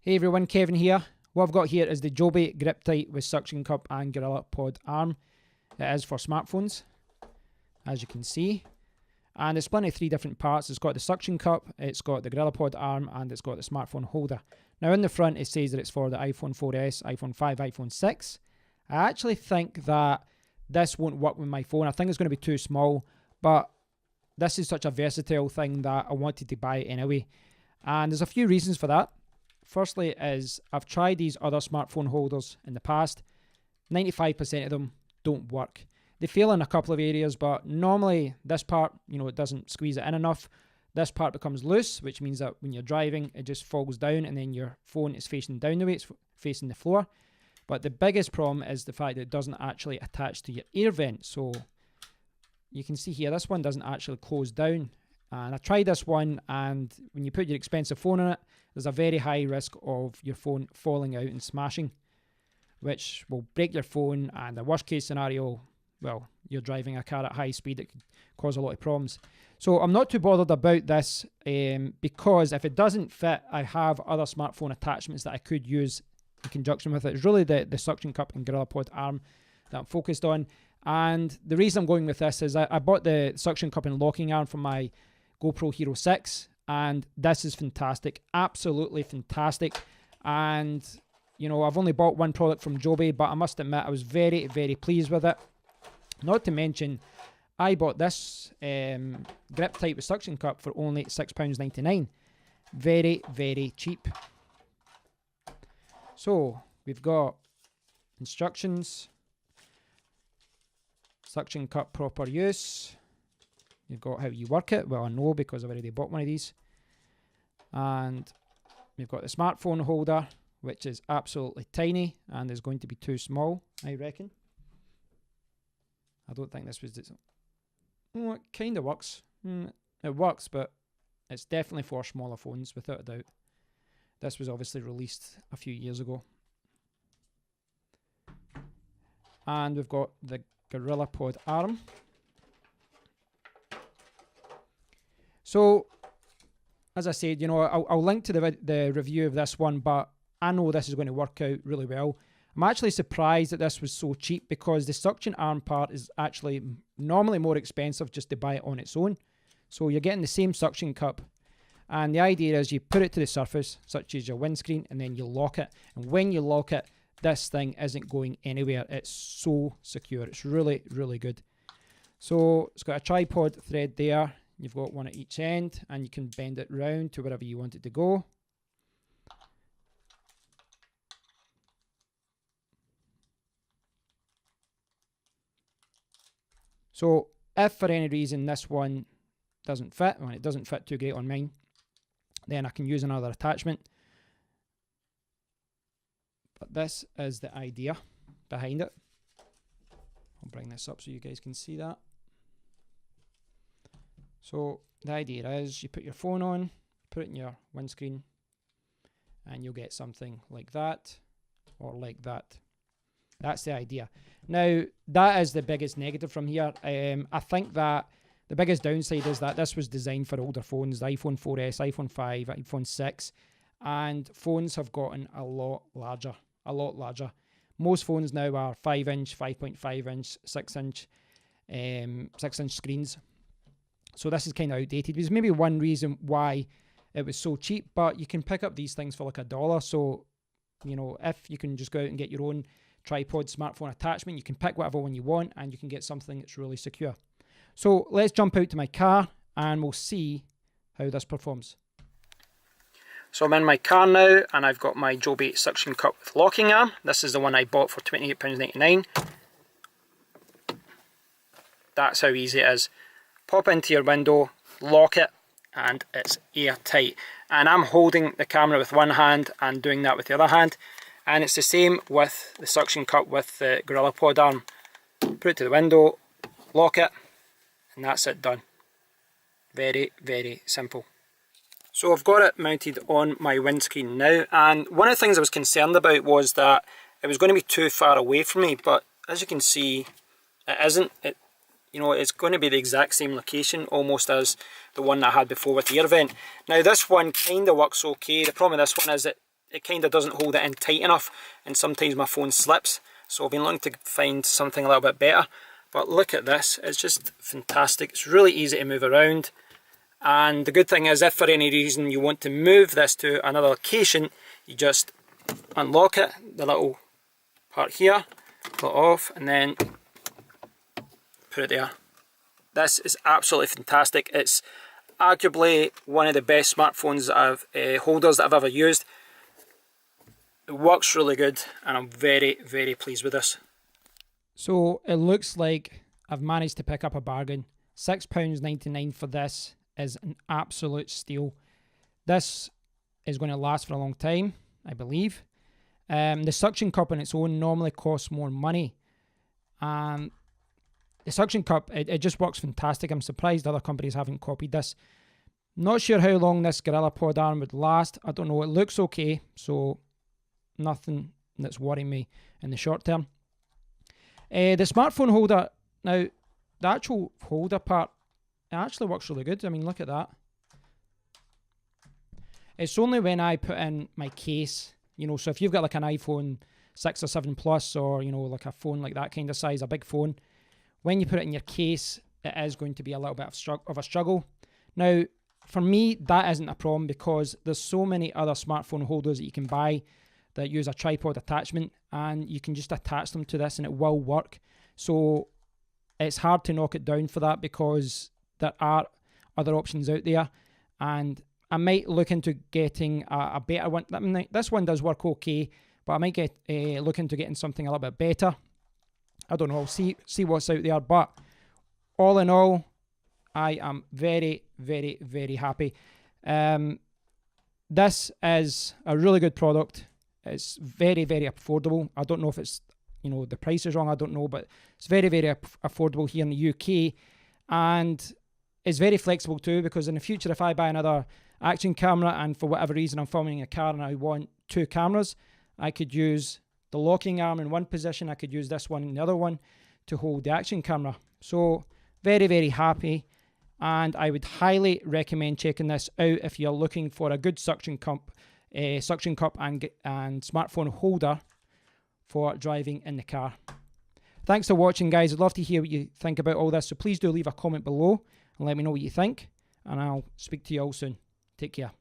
Hey everyone, Kevin here. What I've got here is the JOBY GripTight with suction cup and GorillaPod arm. It is for smartphones, as you can see. And it's split into three different parts. It's got the suction cup, it's got the GorillaPod arm, and it's got the smartphone holder. Now in the front it says that it's for the iPhone 4S, iPhone 5, iPhone 6. I actually think that this won't work with my phone. I think it's going to be too small, but this is such a versatile thing that I wanted to buy it anyway. And there's a few reasons for that. Firstly is I've tried these other smartphone holders in the past. 95% of them don't work. They fail in a couple of areas, but normally this part, it doesn't squeeze it in enough. This part becomes loose, which means that when you're driving, it just falls down and then your phone is facing down the way, it's facing the floor. But the biggest problem is the fact that it doesn't actually attach to your air vent. So you can see here, this one doesn't actually close down. And I tried this one, and when you put your expensive phone in it, there's a very high risk of your phone falling out and smashing, which will break your phone, and the worst case scenario, well, you're driving a car at high speed, it could cause a lot of problems. So I'm not too bothered about this because if it doesn't fit, I have other smartphone attachments that I could use in conjunction with it. It's really the suction cup and GorillaPod arm that I'm focused on. And the reason I'm going with this is I bought the suction cup and locking arm from my GoPro Hero 6, and this is fantastic, absolutely fantastic. And I've only bought one product from JOBY, but I must admit I was very, very pleased with it. Not to mention, I bought this GripTight with suction cup for only £6.99. Very, very cheap. So we've got instructions, suction cup proper use. You've got how you work it. Well, I know because I've already bought one of these. And we've got the smartphone holder, which is absolutely tiny and is going to be too small, I reckon. I don't think this was... Oh, it kind of works. It works, but it's definitely for smaller phones, without a doubt. This was obviously released a few years ago. And we've got the GorillaPod arm. So, as I said, I'll link to the review of this one, but I know this is going to work out really well. I'm actually surprised that this was so cheap because the suction arm part is actually normally more expensive just to buy it on its own. So you're getting the same suction cup, and the idea is you put it to the surface, such as your windscreen, and then you lock it. And when you lock it, this thing isn't going anywhere. It's so secure. It's really, really good. So it's got a tripod thread there. You've got one at each end, and you can bend it round to wherever you want it to go. So if for any reason this one doesn't fit, when it doesn't fit too great on mine, then I can use another attachment. But this is the idea behind it. I'll bring this up so you guys can see that. So the idea is you put your phone on, put it in your windscreen, and you'll get something like that, or like that. That's the idea. Now, that is the biggest negative from here. I think that the biggest downside is that this was designed for older phones, the iPhone 4S, iPhone 5, iPhone 6, and phones have gotten a lot larger, a lot larger. Most phones now are 5-inch, 5.5-inch, 6-inch, 6-inch screens. So this is kind of outdated. There's maybe one reason why it was so cheap, but you can pick up these things for like $1. So, if you can just go out and get your own tripod smartphone attachment, you can pick whatever one you want and you can get something that's really secure. So let's jump out to my car and we'll see how this performs. So I'm in my car now and I've got my JOBY suction cup with locking arm. This is the one I bought for £28.99. That's how easy it is. Pop into your window, lock it, and it's airtight. And I'm holding the camera with one hand and doing that with the other hand. And it's the same with the suction cup with the GorillaPod arm. Put it to the window, lock it, and that's it done. Very, very simple. So I've got it mounted on my windscreen now, and one of the things I was concerned about was that it was going to be too far away from me, but as you can see, it isn't. It's going to be the exact same location almost as the one that I had before with the air vent. Now this one kind of works okay. The problem with this one is that it kind of doesn't hold it in tight enough, and sometimes my phone slips. So I've been looking to find something a little bit better. But look at this, it's just fantastic. It's really easy to move around. And the good thing is, if for any reason you want to move this to another location, you just unlock it, the little part here, pull it off, and then put it there. This is absolutely fantastic. It's arguably one of the best smartphones that holders that I've ever used. It works really good, and I'm very, very pleased with this. So it looks like I've managed to pick up a bargain. £6.99 for this is an absolute steal. This is going to last for a long time, I believe. The suction cup on its own normally costs more money. The suction cup, it just works fantastic. I'm surprised other companies haven't copied this. Not sure how long this GorillaPod arm would last. I don't know. It looks okay, so nothing that's worrying me in the short term. The smartphone holder, now the actual holder part, it actually works really good. I mean, look at that. It's only when I put in my case, you know, so if you've got like an iPhone 6 or 7 Plus, or, you know, like a phone like that kind of size, a big phone, when you put it in your case, it is going to be a little bit of a struggle. Now, for me, that isn't a problem because there's so many other smartphone holders that you can buy that use a tripod attachment, and you can just attach them to this and it will work. So it's hard to knock it down for that because there are other options out there, and I might look into getting a better one. I mean, this one does work okay, but I might look into getting something a little bit better. I don't know, I'll see what's out there, but all in all, I am very, very, very happy. This is a really good product. It's very, very affordable. I don't know if it's, you know, the price is wrong, I don't know, but it's very, very affordable here in the UK, and it's very flexible too, because in the future, if I buy another action camera and for whatever reason I'm filming a car and I want 2 cameras, I could use the locking arm in one position, I could use this one in the other one to hold the action camera. So very, very happy, and I would highly recommend checking this out if you're looking for a good suction cup and smartphone holder for driving in the car. Thanks for watching, guys. I'd love to hear what you think about all this, so please do leave a comment below and let me know what you think, and I'll speak to you all soon. Take care.